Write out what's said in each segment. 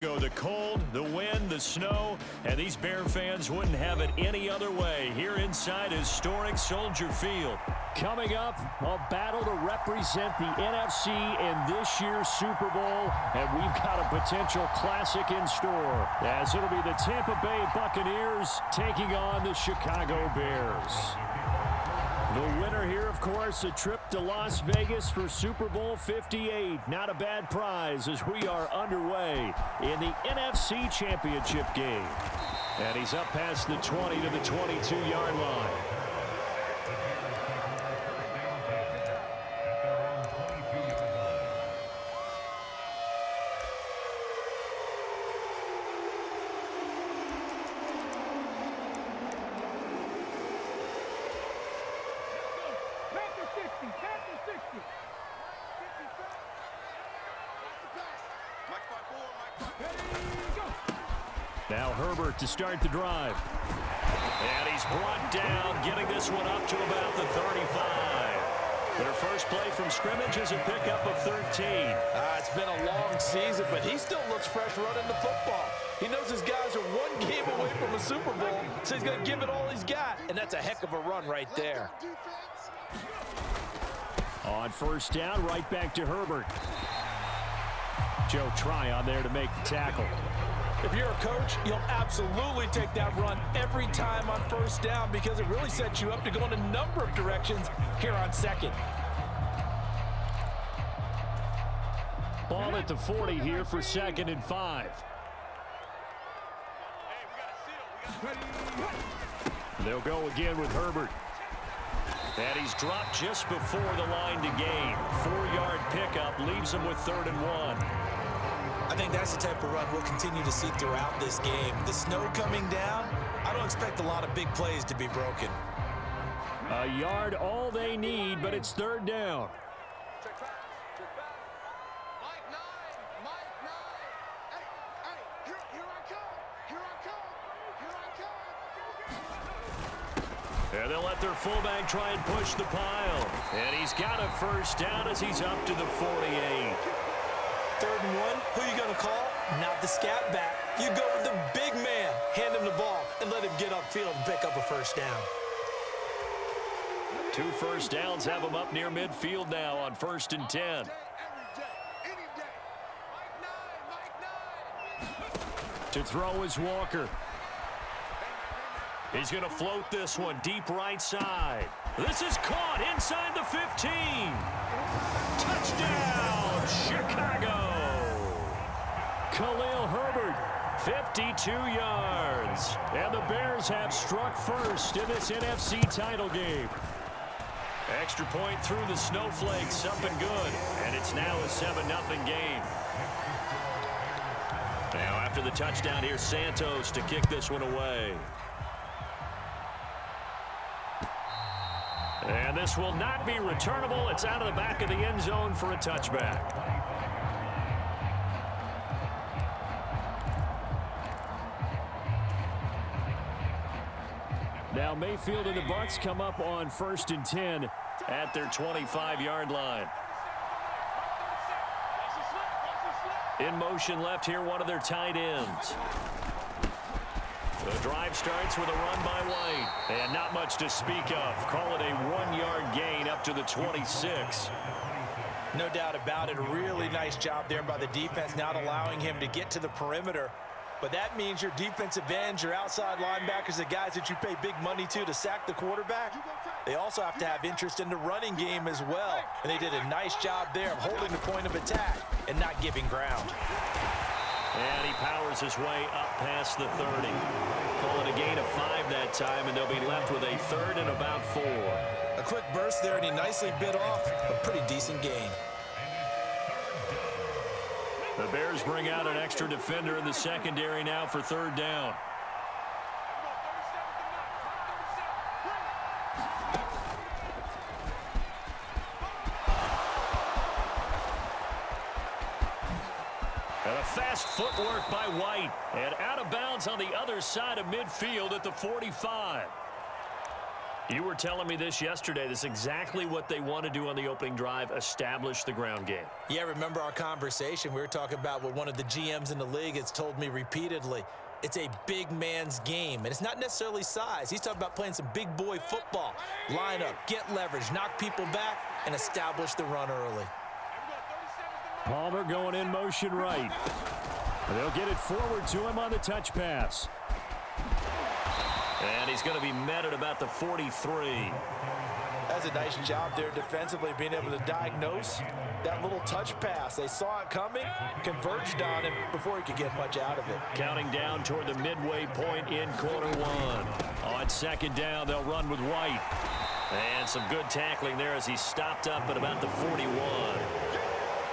Go the cold, the wind, the snow, and these Bear fans wouldn't have it any other way here inside historic Soldier Field. Coming up, a battle to represent the NFC in this year's Super Bowl, and we've got a potential classic in store, as it'll be the Tampa Bay Buccaneers taking on the Chicago Bears. The winner here, of course, a trip to Las Vegas for Super Bowl 58. Not a bad prize as we are underway in the NFC Championship game. And he's up past the 20 to the 22-yard line. Now Herbert to start the drive. And he's brought down, getting this one up to about the 35. Their first play from scrimmage is a pickup of 13. It's been a long season, but he still looks fresh running the football. He knows his guys are one game away from a Super Bowl, so he's going to give it all he's got, and that's a heck of a run right there. On first down, right back to Herbert. Joe Tryon there to make the tackle. If you're a coach, you'll absolutely take that run every time on first down because it really sets you up to go in a number of directions here on second. Ball at the 40 here for 2nd and 5. They'll go again with Herbert. And he's dropped just before the line to gain. 4-yard pickup leaves him with 3rd and 1. I think that's the type of run we'll continue to see throughout this game. The snow coming down, I don't expect a lot of big plays to be broken. A yard all they need, but it's 3rd down. And they'll let their fullback try and push the pile. And he's got a first down as he's up to the 48. 3rd and 1, who are you going to call? Not the scat back. You go with the big man. Hand him the ball and let him get upfield and pick up a first down. 2 first downs have him up near midfield now on 1st and 10. To throw is Walker. He's going to float this one deep right side. This is caught inside the 15. Touchdown, Chicago. Khalil Herbert, 52 yards. And the Bears have struck first in this NFC title game. Extra point through the snowflakes, up and good. And it's now a 7-0 game. Now after the touchdown, here's Santos to kick this one away. And this will not be returnable. It's out of the back of the end zone for a touchback. Now Mayfield and the Bucs come up on 1st and 10 at their 25-yard line. In motion left here, one of their tight ends. The drive starts with a run by White. And not much to speak of. Call it a 1-yard gain up to the 26. No doubt about it. A really nice job there by the defense, not allowing him to get to the perimeter. But that means your defensive ends, your outside linebackers, the guys that you pay big money to sack the quarterback, they also have to have interest in the running game as well. And they did a nice job there of holding the point of attack and not giving ground. And he powers his way up past the 30. Call it a gain of 5 that time, and they'll be left with a 3rd and about 4. A quick burst there, and he nicely bit off a pretty decent gain. The Bears bring out an extra defender in the secondary now for 3rd down. And a fast footwork by White. And out of bounds on the other side of midfield at the 45. You were telling me this yesterday. This is exactly what they want to do on the opening drive, establish the ground game. Yeah, remember our conversation? We were talking about what one of the GMs in the league has told me repeatedly. It's a big man's game, and it's not necessarily size. He's talking about playing some big boy football. Line up, get leverage, knock people back, and establish the run early. Palmer going in motion right. They'll get it forward to him on the touch pass. And he's going to be met at about the 43. That's a nice job there defensively, being able to diagnose that little touch pass. They saw it coming, converged on him before he could get much out of it. Counting down toward the midway point in quarter one. On second down, they'll run with White. And some good tackling there as he stopped up at about the 41.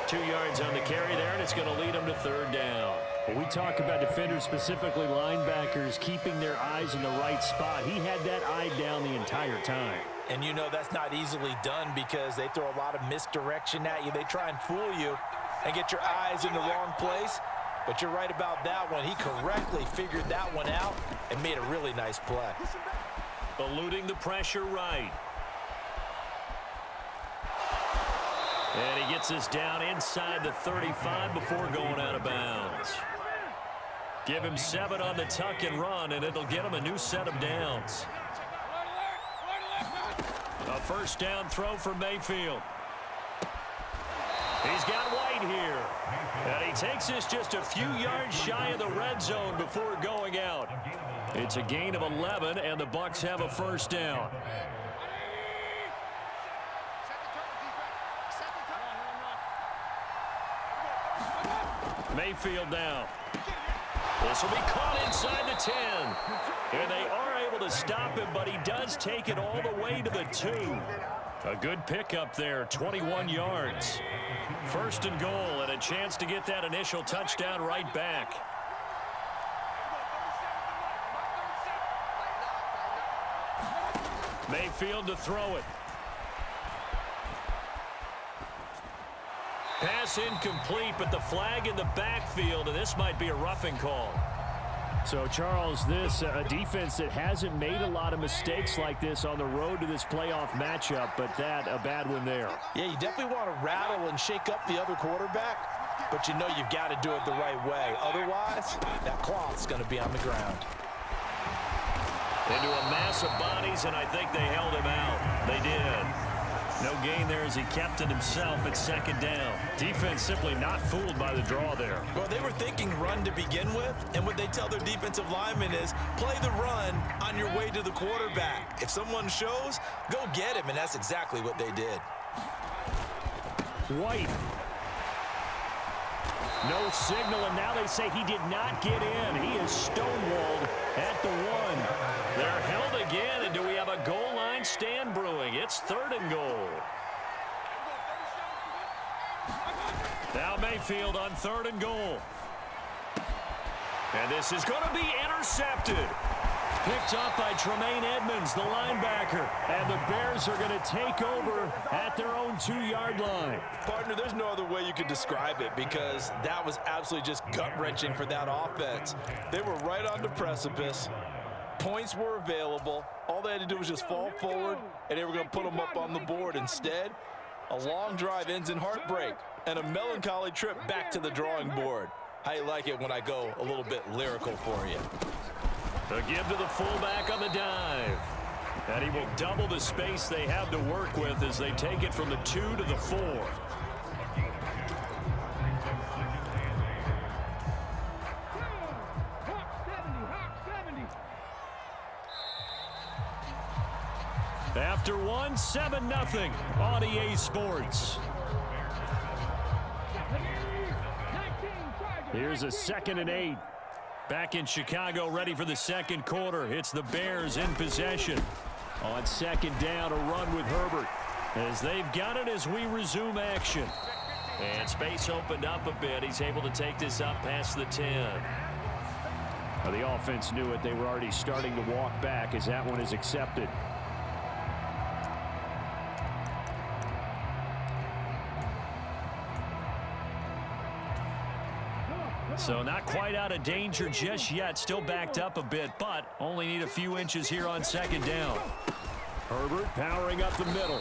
2 yards on the carry there, and it's going to lead him to third down. When we talk about defenders, specifically linebackers, keeping their eyes in the right spot, he had that eye down the entire time. And you know that's not easily done because they throw a lot of misdirection at you. They try and fool you and get your eyes in the wrong place. But you're right about that one. He correctly figured that one out and made a really nice play. Eluding the pressure right. And he gets us down inside the 35 before going out of bounds. Give him 7 on the tuck and run, and it'll get him a new set of downs. A first down throw for Mayfield. He's got White here. And he takes us just a few yards shy of the red zone before going out. It's a gain of 11, and the Bucs have a first down. Mayfield now. This will be caught inside the 10. And they are able to stop him, but he does take it all the way to the 2. A good pickup there, 21 yards. First and goal, and a chance to get that initial touchdown right back. Mayfield to throw it. Pass incomplete, but the flag in the backfield, and this might be a roughing call. So, Charles, this a defense that hasn't made a lot of mistakes like this on the road to this playoff matchup, but that a bad one there. Yeah, you definitely want to rattle and shake up the other quarterback, but you know you've got to do it the right way. Otherwise, that cloth's going to be on the ground. Into a mass of bodies, and I think they held him out. They did. No gain there as he kept it himself at second down. Defense simply not fooled by the draw there. Well, they were thinking run to begin with, and what they tell their defensive linemen is play the run on your way to the quarterback. If someone shows, go get him, and that's exactly what they did. White. No signal, and now they say he did not get in. He is stonewalled at the 1. They're held again, and do we have a goal line stand brewing? It's third and goal. Now Mayfield on third and goal. And this is going to be intercepted. Picked up by Tremaine Edmonds, the linebacker. And the Bears are going to take over at their own 2-yard line. Partner, there's no other way you could describe it because that was absolutely just gut-wrenching for that offense. They were right on the precipice. Points were available. All they had to do was just fall forward, and they were going to put them up on the board. Instead, a long drive ends in heartbreak and a melancholy trip back to the drawing board. How you like it when I go a little bit lyrical for you? A give to the fullback on the dive. And he will double the space they have to work with as they take it from the 2 to the 4. After 1, 7-0 on EA Sports. Here's a 2nd and 8. Back in Chicago, ready for the second quarter. It's the Bears in possession. On second down, a run with Herbert. As they've got it as we resume action. And space opened up a bit. He's able to take this up past the 10. Well, the offense knew it. They were already starting to walk back as that one is accepted. So not quite out of danger just yet. Still backed up a bit, but only need a few inches here on second down. Herbert powering up the middle.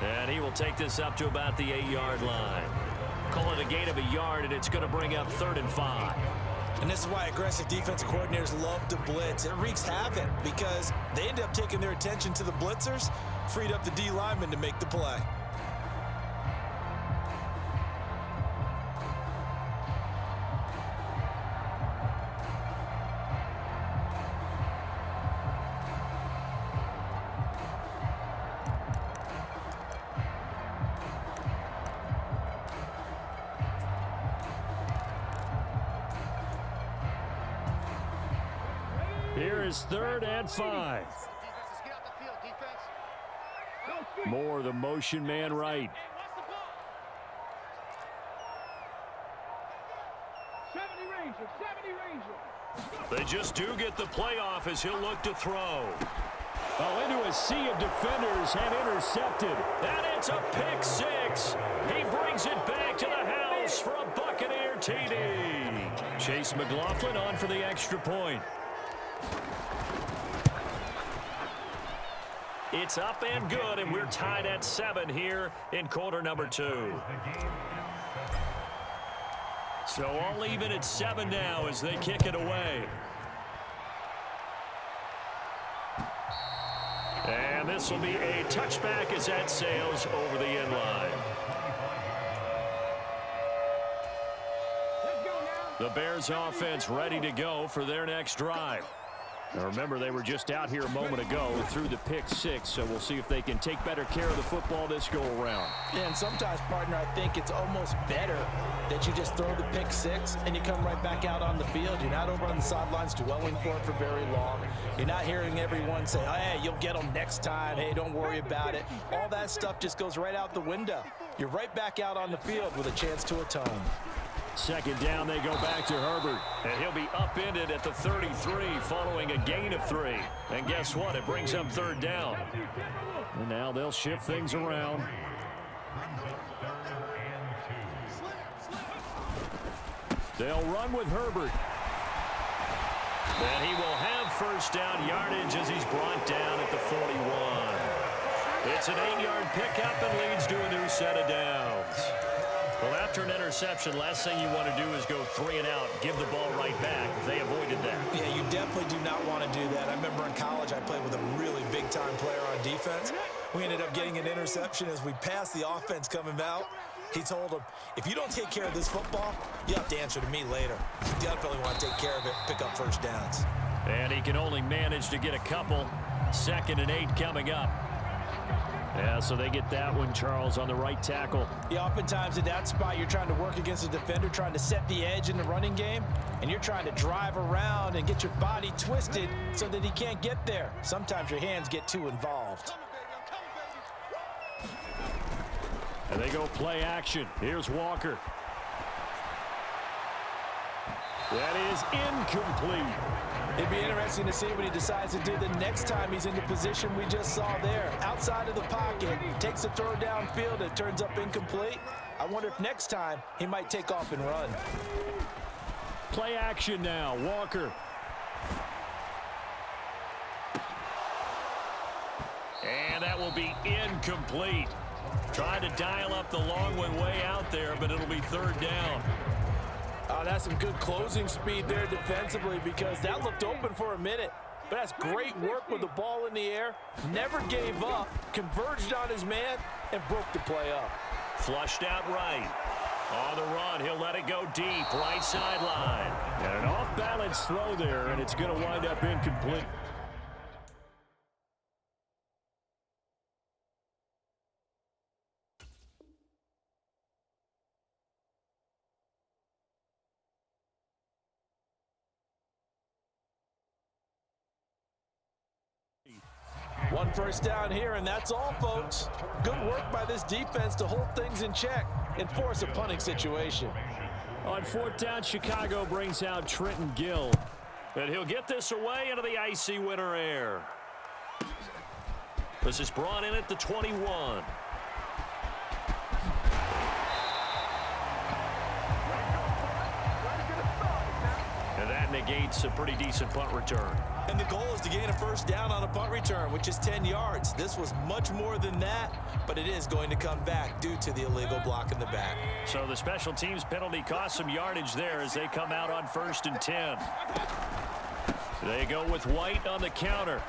And he will take this up to about the 8-yard line. Call it a gain of a yard, and it's going to bring up 3rd and 5. And this is why aggressive defensive coordinators love to blitz. It wreaks havoc because they end up taking their attention to the blitzers, freed up the D lineman to make the play. Here is 3rd and 5. More of the motion man right. They just do get the playoff as he'll look to throw. Oh, into a sea of defenders and intercepted. And it's a pick 6. He brings it back to the house for a Buccaneer TD. Chase McLaughlin on for the extra point. It's up and good, and we're tied at 7 here in quarter number 2. So all even at 7 now as they kick it away. And this will be a touchback as that sails over the end line. The Bears offense ready to go for their next drive. Now remember, they were just out here a moment ago through the pick 6, so we'll see if they can take better care of the football this go-around. Yeah, and sometimes, partner, I think it's almost better that you just throw the pick 6 and you come right back out on the field. You're not over on the sidelines dwelling for it for very long. You're not hearing everyone say, oh, hey, you'll get them next time. Hey, don't worry about it. All that stuff just goes right out the window. You're right back out on the field with a chance to atone. 2nd down, they go back to Herbert. And he'll be upended at the 33 following a gain of 3. And guess what? It brings up 3rd down. And now they'll shift things around. They'll run with Herbert. And he will have 1st down yardage as he's brought down at the 41. It's an 8-yard pickup and leads to a new set of downs. Well, after an interception, last thing you want to do is go 3 and out, give the ball right back. They avoided that. Yeah, you definitely do not want to do that. I remember in college I played with a really big-time player on defense. We ended up getting an interception as we passed the offense coming out. He told him, if you don't take care of this football, you have to answer to me later. You definitely want to take care of it, pick up 1st downs. And he can only manage to get a couple. 2nd and 8 coming up. Yeah, so they get that one, Charles, on the right tackle. Yeah, oftentimes in that spot, you're trying to work against a defender, trying to set the edge in the running game, and you're trying to drive around and get your body twisted so that he can't get there. Sometimes your hands get too involved. And they go play action. Here's Walker. That is incomplete. It'd be interesting to see what he decides to do the next time he's in the position we just saw there. Outside of the pocket, takes a throw downfield, it turns up incomplete. I wonder if next time he might take off and run. Play action now, Walker. And that will be incomplete. Trying to dial up the long one way out there, but it'll be 3rd down. That's some good closing speed there defensively because that looked open for a minute. But that's great work with the ball in the air. Never gave up, converged on his man, and broke the play up. Flushed out right. On the run, he'll let it go deep, right sideline. And an off-balance throw there, and it's going to wind up incomplete. One 1st down here, and that's all, folks. Good work by this defense to hold things in check and force a punting situation. On 4th down, Chicago brings out Trenton Gill. And he'll get this away into the icy winter air. This is brought in at the 21. And that negates a pretty decent punt return. And the goal is to gain a first down on a punt return, which is 10 yards. This was much more than that, but it is going to come back due to the illegal block in the back. So the special teams penalty cost some yardage there as they come out on 1st and 10. They go with White on the counter.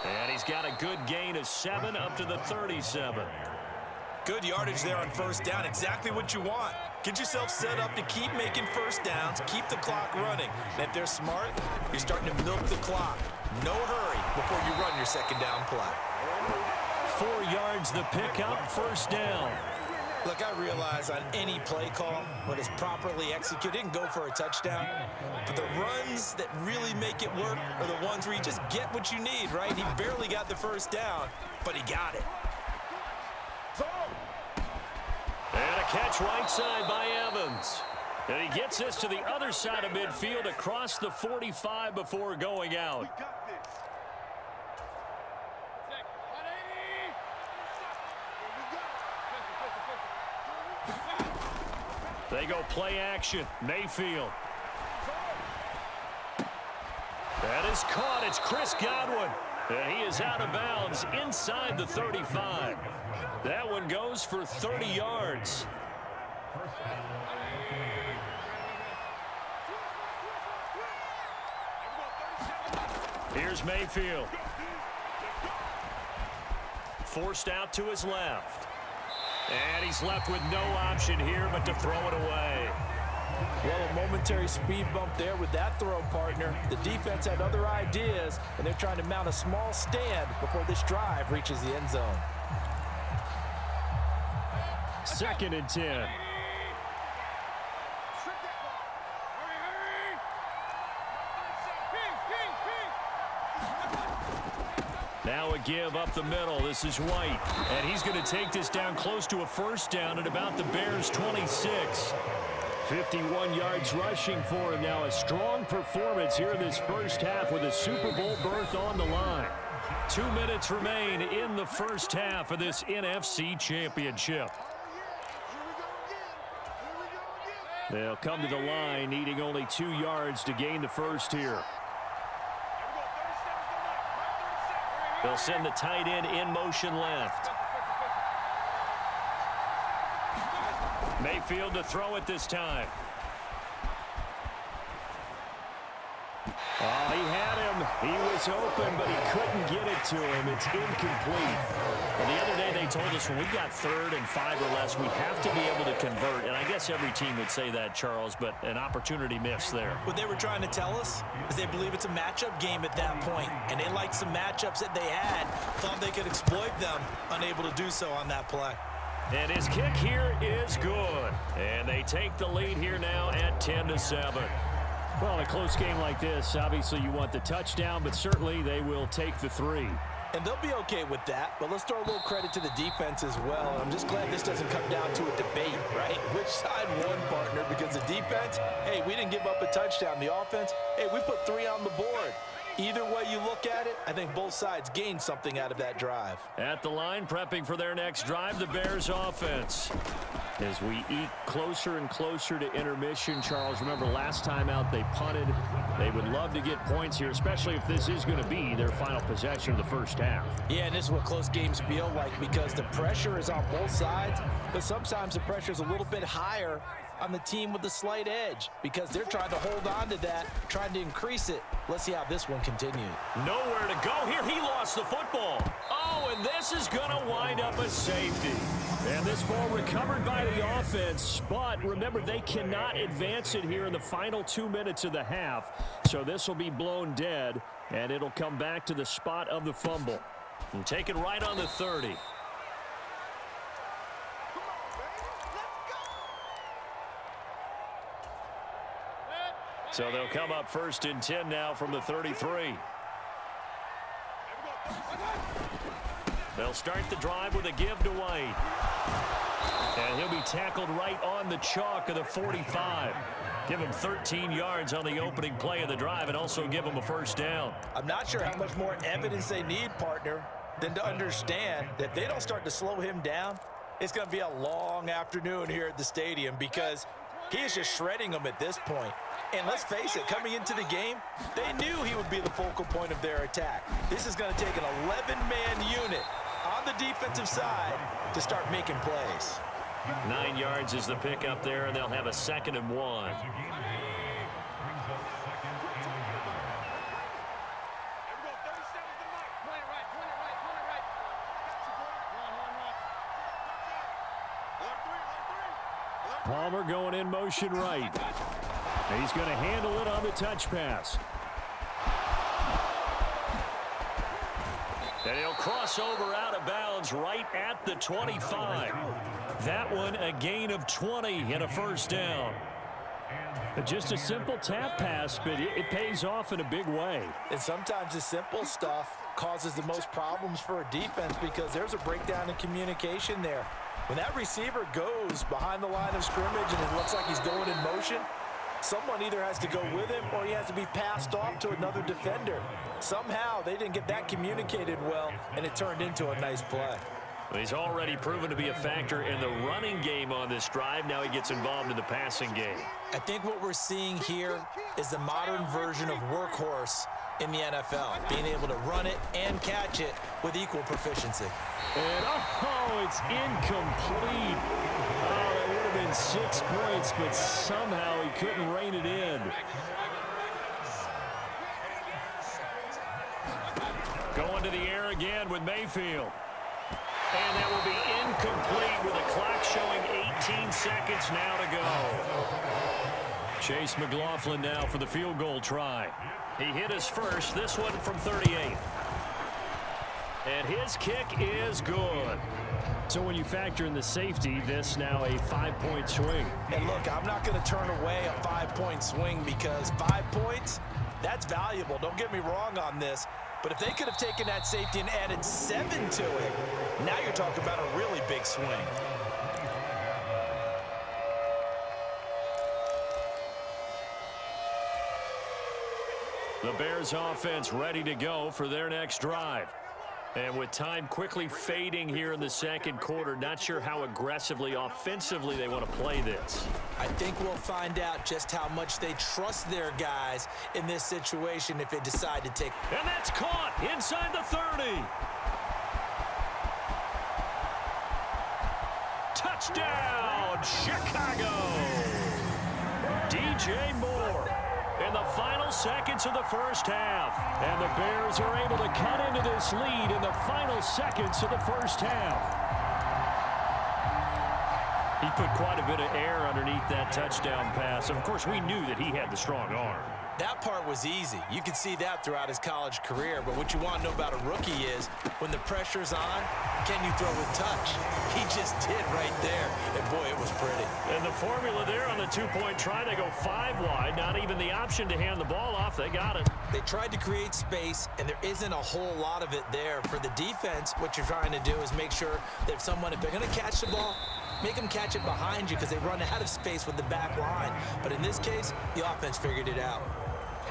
And he's got a good gain of 7 up to the 37. Good yardage there on first down. Exactly what you want. Get yourself set up to keep making first downs, keep the clock running. And if they're smart, you're starting to milk the clock. No hurry before you run your second down play. 4 yards the pickup, first down. Look, I realize on any play call, when it's properly executed, it can go for a touchdown. But the runs that really make it work are the ones where you just get what you need, right? He barely got the first down, but he got it. And a catch right side by Evans. And he gets this to the other side of midfield across the 45 before going out. They go play action. Mayfield. That is caught. It's Chris Godwin. And he is out of bounds inside the 35. That one goes for 30 yards. Here's Mayfield. Forced out to his left. And he's left with no option here but to throw it away. Well, a momentary speed bump there with that throw, partner. The defense had other ideas, and they're trying to mount a small stand before this drive reaches the end zone. 2nd and 10. Now a give up the middle. This is White. And he's going to take this down close to a first down at about the Bears' 26. 51 yards rushing for him now. A strong performance here in this first half with a Super Bowl berth on the line. 2 minutes remain in the first half of this NFC Championship. They'll come to the line needing only 2 yards to gain the first here. They'll send the tight end in motion left. Mayfield to throw it this time. Oh, he had him. He was open, but he couldn't get it to him. It's incomplete. Well, the other day they told us when we got 3rd and 5 or less, we have to be able to convert. And I guess every team would say that, Charles, but an opportunity missed there. What they were trying to tell us is they believe it's a matchup game at that point, and they liked some matchups that they had, thought they could exploit them, unable to do so on that play. And his kick here is good. And they take the lead here now at 10-7. Well, in a close game like this, obviously you want the touchdown, but certainly they will take the 3. And they'll be okay with that, but let's throw a little credit to the defense as well. I'm just glad this doesn't come down to a debate, right? Which side won, partner? Because the defense, hey, we didn't give up a touchdown. The offense, hey, we put 3 on the board. Either way you look at it, I think both sides gained something out of that drive. At the line, prepping for their next drive, the Bears offense. As we eke closer and closer to intermission, Charles, remember last time out they punted. They would love to get points here, especially if this is going to be their final possession of the first half. Yeah, and this is what close games feel like because the pressure is on both sides, but sometimes the pressure is a little bit higher on the team with the slight edge because they're trying to hold on to that, trying to increase it. Let's see how this one continues. Nowhere to go here. He lost the football. Oh, and this is going to wind up a safety. And this ball recovered by the offense, but remember, they cannot advance it here in the final 2 minutes of the half. So this will be blown dead, and it'll come back to the spot of the fumble. And taken right on the 30. So they'll come up 1st and 10 now from the 33. They'll start the drive with a give to White. And he'll be tackled right on the chalk of the 45. Give him 13 yards on the opening play of the drive and also give him a first down. I'm not sure how much more evidence they need, partner, than to understand that if they don't start to slow him down, it's going to be a long afternoon here at the stadium because he is just shredding them at this point. And let's face it, coming into the game, they knew he would be the focal point of their attack. This is going to take an 11-man unit on the defensive side to start making plays. 9 yards is the pickup there, and they'll have a 2nd and 1. Palmer going in motion right. He's going to handle it on the touch pass. And he'll cross over out of bounds right at the 25. That one a gain of 20 and a first down. Just a simple tap pass, but it pays off in a big way. And sometimes the simple stuff causes the most problems for a defense because there's a breakdown in communication there. When that receiver goes behind the line of scrimmage and it looks like he's going in motion, someone either has to go with him or he has to be passed off to another defender. Somehow they didn't get that communicated well, and it turned into a nice play. He's already proven to be a factor in the running game on this drive. Now he gets involved in the passing game. I think what we're seeing here is the modern version of workhorse in the NFL, being able to run it and catch it with equal proficiency. And, it's incomplete. Oh, that would have been 6 points, but somehow he couldn't rein it in. Going to the air again with Mayfield. And that will be incomplete with a clock showing 18 seconds now to go. Chase McLaughlin now for the field goal try. He hit his first, this one from 38. And his kick is good. So when you factor in the safety, this now a 5-point swing. And look, I'm not going to turn away a 5-point swing because 5 points, that's valuable. Don't get me wrong on this. But if they could have taken that safety and added 7 to it, now you're talking about a really big swing. The Bears offense ready to go for their next drive. And with time quickly fading here in the second quarter, not sure how aggressively, offensively they want to play this. I think we'll find out just how much they trust their guys in this situation if they decide to take. And that's caught inside the 30. Touchdown, Chicago. DJ Moore. In the final seconds of the first half. And the Bears are able to cut into this lead in the final seconds of the first half. He put quite a bit of air underneath that touchdown pass. Of course, we knew that he had the strong arm. That part was easy. You could see that throughout his college career. But what you want to know about a rookie is when the pressure's on, can you throw with touch? He just did right there. And, boy, it was pretty. And the formula there on the two-point try, they go 5 wide. Not even the option to hand the ball off. They got it. They tried to create space, and there isn't a whole lot of it there. For the defense, what you're trying to do is make sure that if they're going to catch the ball, make them catch it behind you because they run out of space with the back line. But in this case, the offense figured it out.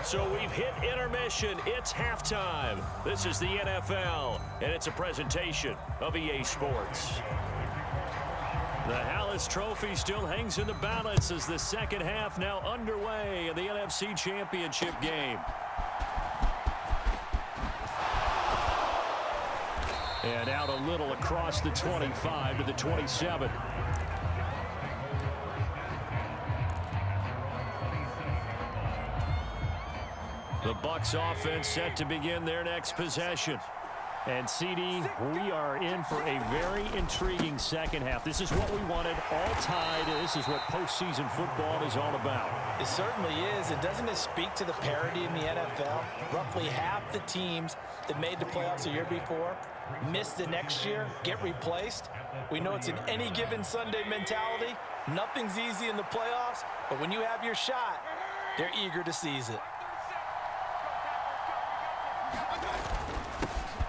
So we've hit intermission. It's halftime. This is the NFL, and it's a presentation of EA Sports. The Hallis Trophy still hangs in the balance as the second half now underway in the NFC Championship game. And out a little across the 25 to the 27. The Bucs offense set to begin their next possession. And, CD, we are in for a very intriguing second half. This is what we wanted, all tied. This is what postseason football is all about. It certainly is. And doesn't it speak to the parity in the NFL? Roughly half the teams that made the playoffs the year before miss the next year, get replaced. We know it's an any given Sunday mentality. Nothing's easy in the playoffs, but when you have your shot, they're eager to seize it.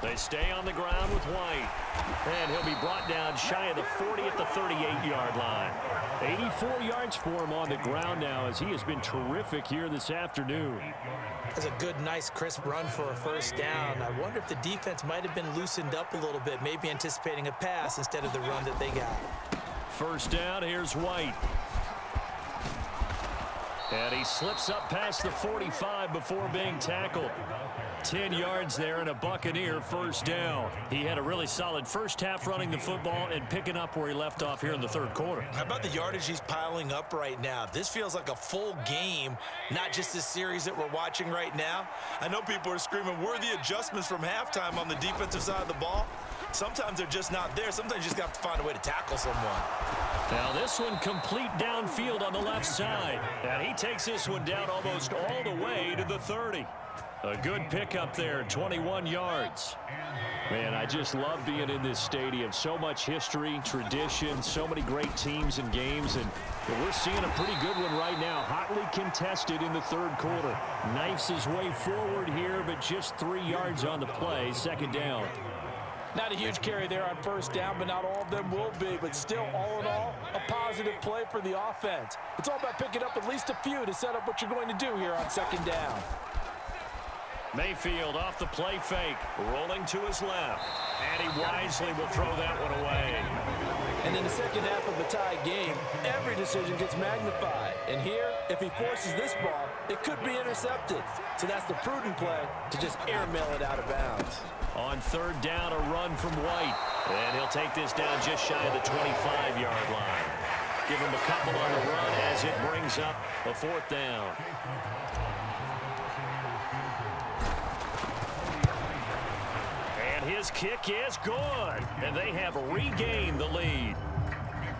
They stay on the ground with White. And he'll be brought down shy of the 40 at the 38-yard line. 84 yards for him on the ground now as he has been terrific here this afternoon. That's a good, nice, crisp run for a first down. I wonder if the defense might have been loosened up a little bit, maybe anticipating a pass instead of the run that they got. First down, here's White. And he slips up past the 45 before being tackled. 10 yards there and a Buccaneer first down. He had a really solid first half running the football and picking up where he left off here in the third quarter. How about the yardage he's piling up right now? This feels like a full game, not just this series that we're watching right now. I know people are screaming, where are the adjustments from halftime on the defensive side of the ball? Sometimes they're just not there. Sometimes you just have to find a way to tackle someone. Now this one complete downfield on the left side. And he takes this one down almost all the way to the 30. A good pickup there, 21 yards. Man, I just love being in this stadium. So much history, tradition, so many great teams and games. And we're seeing a pretty good one right now. Hotly contested in the third quarter. Knifes his way forward here, but just 3 yards on the play. Second down. Not a huge carry there on first down, but not all of them will be. But still, all in all, a positive play for the offense. It's all about picking up at least a few to set up what you're going to do here on second down. Mayfield off the play fake, rolling to his left. And he wisely will throw that one away. And in the second half of a tie game, every decision gets magnified. And here, if he forces this ball, it could be intercepted. So that's the prudent play to just airmail it out of bounds. On third down, a run from White. And he'll take this down just shy of the 25-yard line. Give him a couple on the run as it brings up a fourth down. And his kick is good. And they have regained the lead.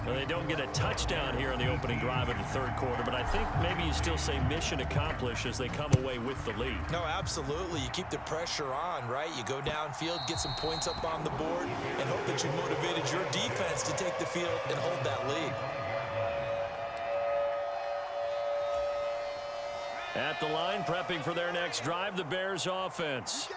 Well, they don't get a touchdown here in the opening drive of the third quarter, but I think maybe you still say mission accomplished as they come away with the lead. No, absolutely. You keep the pressure on, right? You go downfield, get some points up on the board, and hope that you motivated your defense to take the field and hold that lead. At the line, prepping for their next drive, the Bears offense.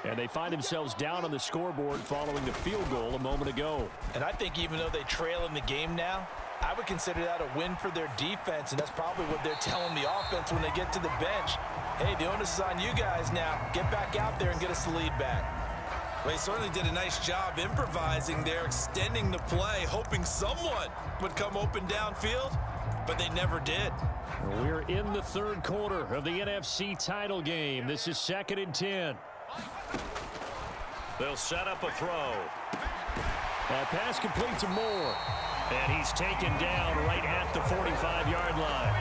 And they find themselves down on the scoreboard following the field goal a moment ago. And I think even though they trail in the game now, I would consider that a win for their defense, and that's probably what they're telling the offense when they get to the bench. Hey, the onus is on you guys now. Get back out there and get us the lead back. Well, he certainly did a nice job improvising there, extending the play, hoping someone would come open downfield, but they never did. We're in the third quarter of the NFC title game. This is 2nd and 10. They'll set up a throw. That pass complete to Moore. And he's taken down right at the 45-yard line.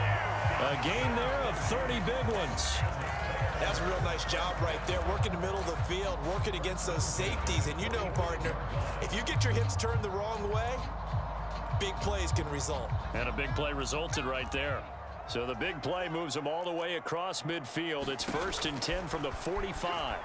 A gain there of 30 big ones. That's a real nice job right there, working the middle of the field, working against those safeties. And you know, partner, if you get your hips turned the wrong way, big plays can result. And a big play resulted right there. So the big play moves them all the way across midfield. It's 1st and 10 from the 45.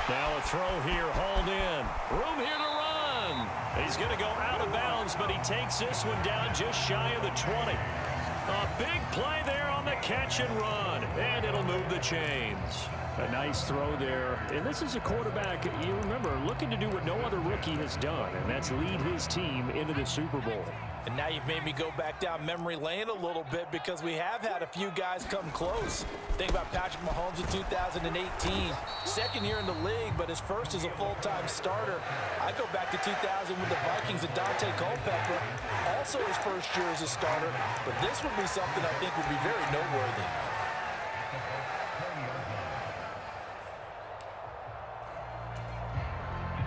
Now a throw here, hauled in. Room here to run. He's going to go out of bounds, but he takes this one down just shy of the 20. A big play there on the catch and run, and it'll move the chains. A nice throw there. And this is a quarterback, you remember, looking to do what no other rookie has done, and that's lead his team into the Super Bowl. And now you've made me go back down memory lane a little bit because we have had a few guys come close. Think about Patrick Mahomes in 2018. Second year in the league, but his first as a full-time starter. I go back to 2000 with the Vikings and Dante Culpepper. Also his first year as a starter. But this would be something I think would be very noteworthy.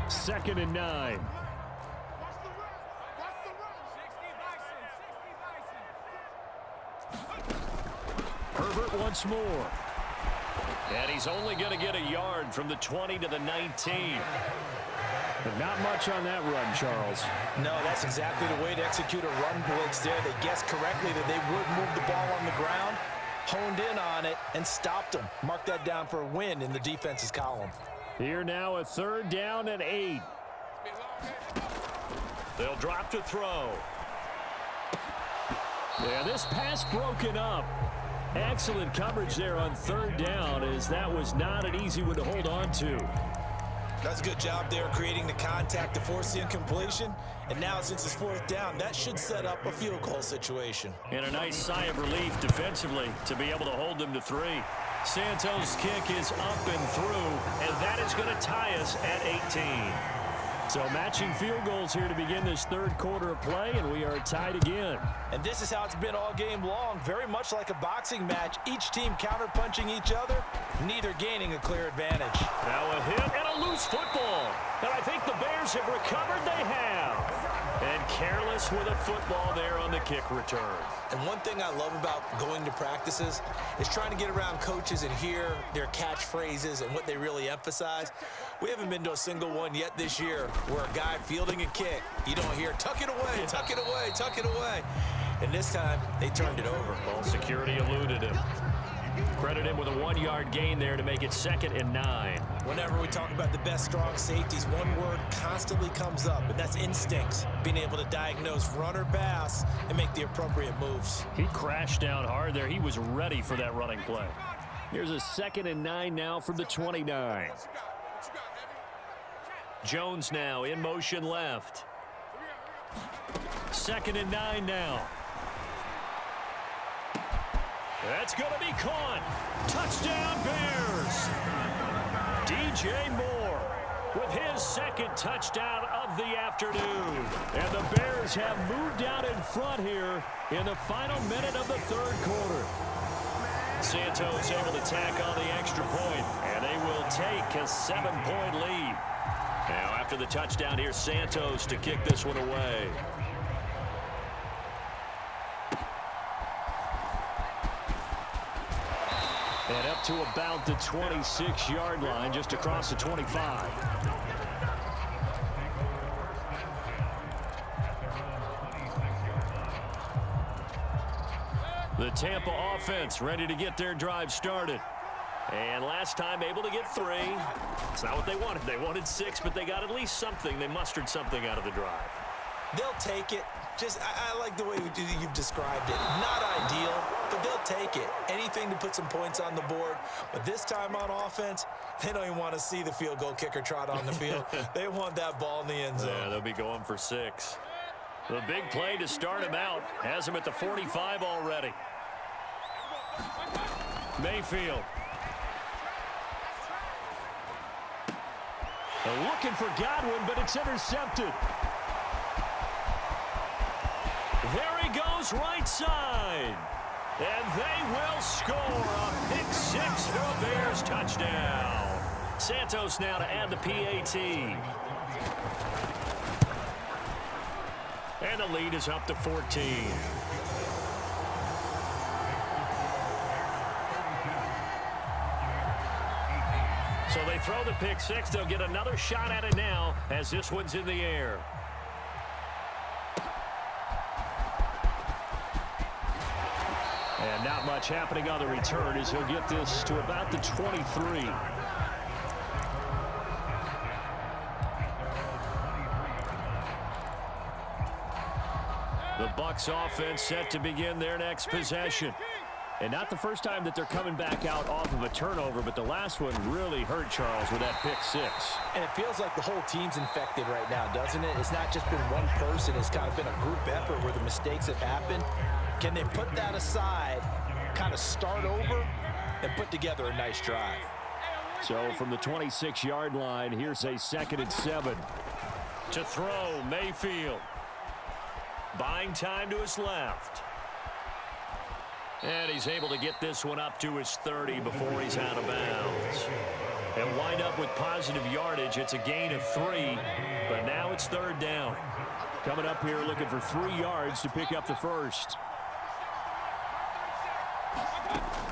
Second and 9. Herbert once more. And he's only going to get a yard from the 20 to the 19. But not much on that run, Charles. No, that's exactly the way to execute a run blitz there. They guessed correctly that they would move the ball on the ground, honed in on it, and stopped them. Mark that down for a win in the defense's column. Here now a 3rd down and 8. They'll drop to throw. Yeah, this pass broken up. Excellent coverage there on 3rd down, as that was not an easy one to hold on to. That's a good job there creating the contact to force the incompletion. And now since it's 4th down, that should set up a field goal situation. And a nice sigh of relief defensively to be able to hold them to 3. Santos' kick is up and through, and that is going to tie us at 18. So matching field goals here to begin this third quarter of play, and we are tied again. And this is how it's been all game long, very much like a boxing match. Each team counterpunching each other, neither gaining a clear advantage. Now a hit and a loose football. And I think the Bears have recovered. They have. And careless with a football there on the kick return. And one thing I love about going to practices is trying to get around coaches and hear their catchphrases and what they really emphasize. We haven't been to a single one yet this year where a guy fielding a kick, you don't hear, tuck it away, tuck it away, tuck it away. And this time, they turned it over. Ball security eluded him. Credit him with a 1-yard gain there to make it 2nd and 9. Whenever we talk about the best strong safeties, one word constantly comes up, and that's instincts. Being able to diagnose run or pass and make the appropriate moves. He crashed down hard there. He was ready for that running play. Here's a 2nd and 9 now from the 29. Jones now in motion left. 2nd and 9 now. That's going to be caught. Touchdown, Bears. DJ Moore with his 2nd touchdown of the afternoon. And the Bears have moved out in front here in the final minute of the third quarter. Santos able to tack on the extra point, and they will take a 7-point lead. Now after the touchdown, here's Santos to kick this one away. And up to about the 26-yard line, just across the 25. The Tampa offense ready to get their drive started. And last time able to get 3. It's not what they wanted. They wanted 6, but they got at least something. They mustered something out of the drive. They'll take it. I like the way you've described it. Not ideal, but they'll take it. Anything to put some points on the board. But this time on offense, they don't even want to see the field goal kicker trot on the field. They want that ball in the end zone. Yeah, they'll be going for 6. The big play to start him out has him at the 45 already. Mayfield. Looking for Godwin, but it's intercepted. There he goes, right side. And they will score a pick 6 for a Bears touchdown. Santos now to add the PAT. And the lead is up to 14. So they throw the pick 6. They'll get another shot at it now as this one's in the air. And not much happening on the return as he'll get this to about the 23. The Bucs offense set to begin their next possession. And not the first time that they're coming back out off of a turnover, but the last one really hurt Charles with that pick 6. And it feels like the whole team's infected right now, doesn't it? It's not just been one person. It's kind of been a group effort where the mistakes have happened. Can they put that aside, kind of start over, and put together a nice drive? So from the 26-yard line, here's a 2nd and 7. To throw, Mayfield. Buying time to his left. And he's able to get this one up to his 30 before he's out of bounds. And wind up with positive yardage. It's a gain of 3, but now it's 3rd down. Coming up here looking for 3 yards to pick up the first.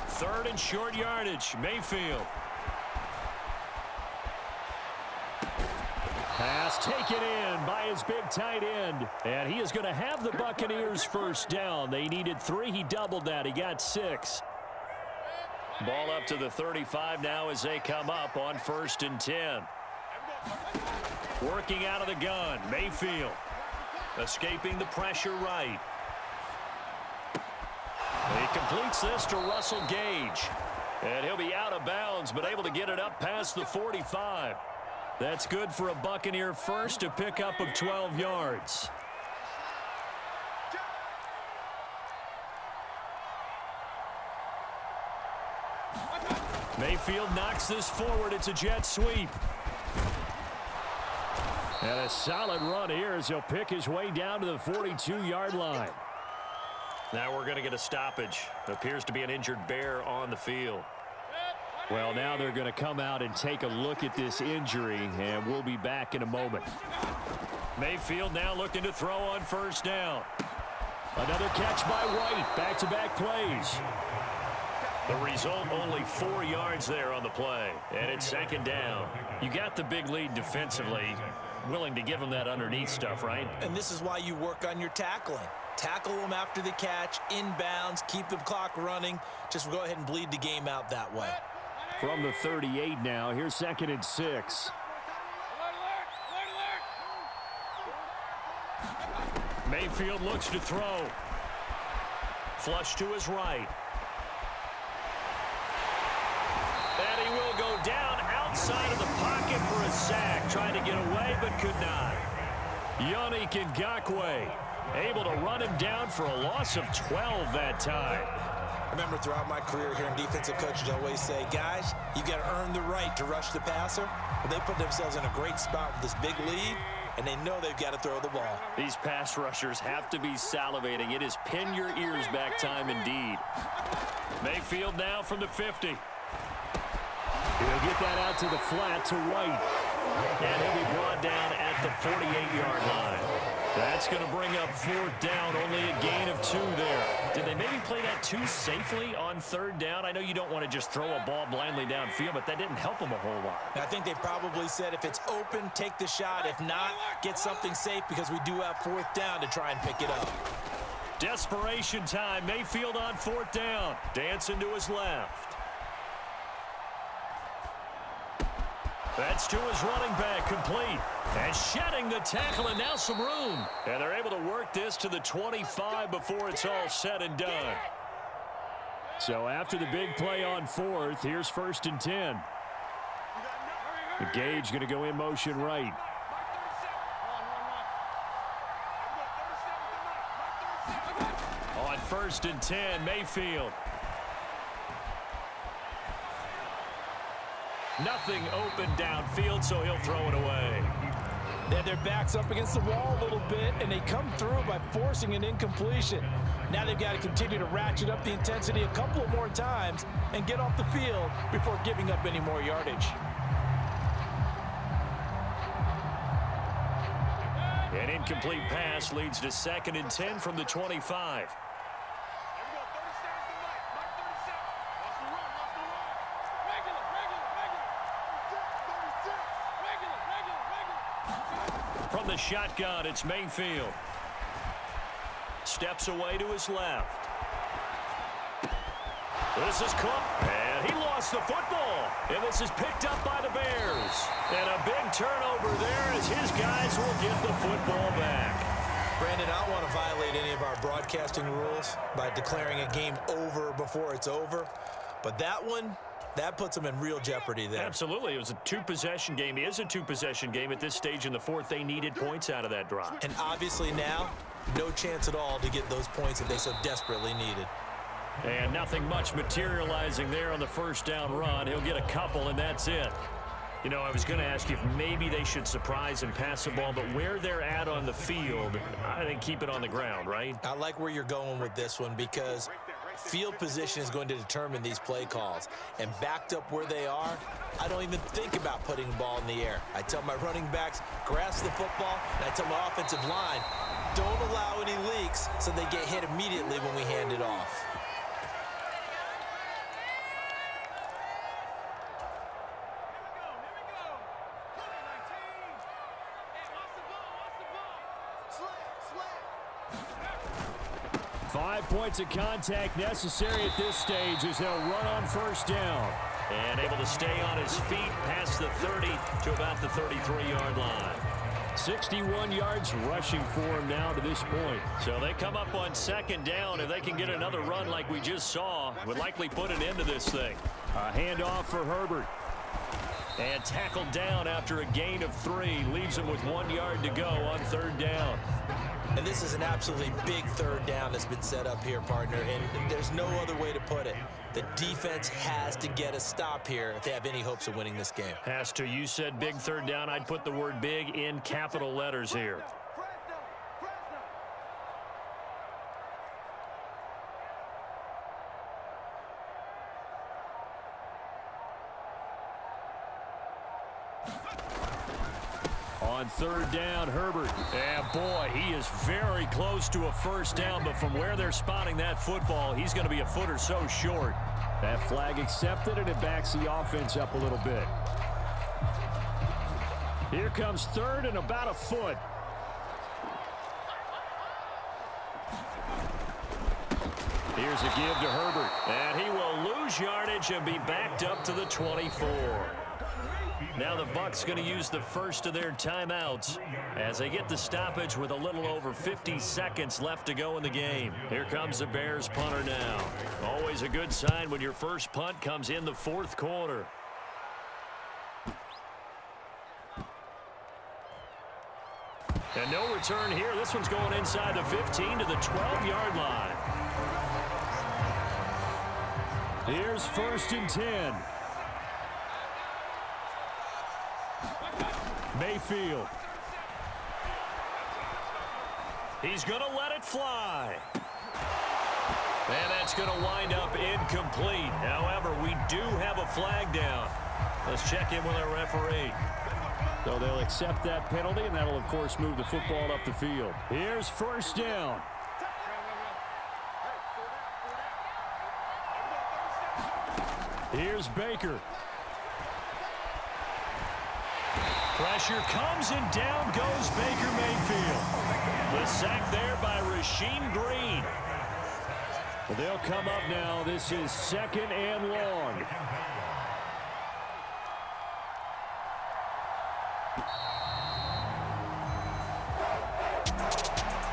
3rd and short yardage, Mayfield. Pass taken in by his big tight end. And he is going to have the Buccaneers first down. They needed 3. He doubled that. He got 6. Ball up to the 35 now as they come up on 1st and 10. Working out of the gun, Mayfield. Escaping the pressure right. He completes this to Russell Gage. And he'll be out of bounds, but able to get it up past the 45. That's good for a Buccaneer first, a pickup of 12 yards. Mayfield knocks this forward. It's a jet sweep. And a solid run here as he'll pick his way down to the 42-yard line. Now we're going to get a stoppage. Appears to be an injured Bear on the field. Well, now they're going to come out and take a look at this injury, and we'll be back in a moment. Mayfield now looking to throw on first down. Another catch by White. Back-to-back plays. The result, only 4 yards there on the play, and it's second down. You got the big lead defensively. Willing to give them that underneath stuff, right? And this is why you work on your tackling. Tackle them after the catch, inbounds, keep the clock running. Just go ahead and bleed the game out that way. From the 38 now, here's 2nd and 6. Mayfield looks to throw. Flush to his right. And he will go down outside of the pocket for a sack. Trying to get away, but could not. Yannick Ngakoue able to run him down for a loss of 12 that time. I remember throughout my career hearing defensive coaches always say, guys, you got to earn the right to rush the passer. Well, they put themselves in a great spot with this big lead, and they know they've got to throw the ball. These pass rushers have to be salivating. It is pin your ears back time indeed. Mayfield now from the 50. He'll get that out to the flat to White. And he'll be brought down at the 48-yard line. That's going to bring up 4th down, only a gain of 2 there. Did they maybe play that too safely on 3rd down? I know you don't want to just throw a ball blindly downfield, but that didn't help them a whole lot. I think they probably said if it's open, take the shot. If not, get something safe because we do have 4th down to try and pick it up. Desperation time. Mayfield on 4th down. Dancing to his left. That's to his running back, complete. And shedding the tackle, and now some room. And they're able to work this to the 25 before it's all said and done. So after the big play on 4th, here's 1st and 10. The Gage going to go in motion right. On 1st and 10, Mayfield. Nothing open downfield, so he'll throw it away. They had their backs up against the wall a little bit, and they come through by forcing an incompletion. Now they've got to continue to ratchet up the intensity a couple of more times and get off the field before giving up any more yardage. An incomplete pass leads to 2nd and 10 from the 25. From the shotgun, it's Mayfield. Steps away to his left. This is caught, and he lost the football. And this is picked up by the Bears. And a big turnover there as his guys will get the football back. Brandon, I don't want to violate any of our broadcasting rules by declaring a game over before it's over. But that one, that puts them in real jeopardy there. Absolutely. It was a 2-possession game. It is a 2-possession game at this stage in the 4th. They needed points out of that drive. And obviously now, no chance at all to get those points that they so desperately needed. And nothing much materializing there on the 1st down run. He'll get a couple, and that's it. You know, I was going to ask you if maybe they should surprise and pass the ball, but where they're at on the field, I think keep it on the ground, right? I like where you're going with this one because field position is going to determine these play calls. And backed up where they are, I don't even think about putting the ball in the air. I tell my running backs, grasp the football, and I tell my offensive line, don't allow any leaks so they get hit immediately when we hand it off. Points of contact necessary at this stage as they'll run on 1st down. And able to stay on his feet past the 30 to about the 33-yard line. 61 yards rushing for him now to this point. So they come up on 2nd down. If they can get another run like we just saw, would likely put an end to this thing. A handoff for Herbert. And tackled down after a gain of 3. Leaves him with 1 yard to go on 3rd down. And this is an absolutely big third down that's been set up here, partner, and there's no other way to put it. The defense has to get a stop here if they have any hopes of winning this game. Has to. You said big third down. I'd put the word big in capital letters here. On third down, Herbert. And boy, he is very close to a first down, but from where they're spotting that football, he's going to be a foot or so short. That flag accepted, and it backs the offense up a little bit. Here comes third and about a foot. Here's a give to Herbert, and he will lose yardage and be backed up to the 24. Now the Bucs going to use the first of their timeouts as they get the stoppage with a little over 50 seconds left to go in the game. Here comes the Bears punter now. Always a good sign when your first punt comes in the fourth quarter. And no return here. This one's going inside the 15 to the 12-yard line. Here's first and 10. Mayfield. He's going to let it fly. And that's going to wind up incomplete. However, we do have a flag down. Let's check in with our referee. So they'll accept that penalty, and that'll, of course, move the football up the field. Here's first down. Here's Baker. Pressure comes, and down goes Baker Mayfield. The sack there by Rasheem Green. Well, they'll come up now. This is second and long.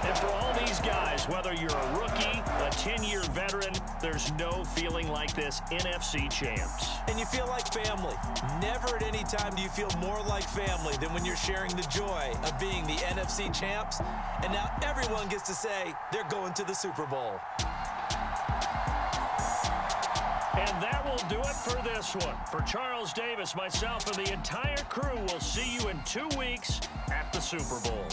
And for all these guys, whether you're a rookie, a 10-year veteran, there's no feeling like this NFC champs. And you feel like family. Never at any time do you feel more like family than when you're sharing the joy of being the NFC champs. And now everyone gets to say they're going to the Super Bowl. And that will do it for this one. For Charles Davis, myself, and the entire crew, we'll see you in 2 weeks at the Super Bowl.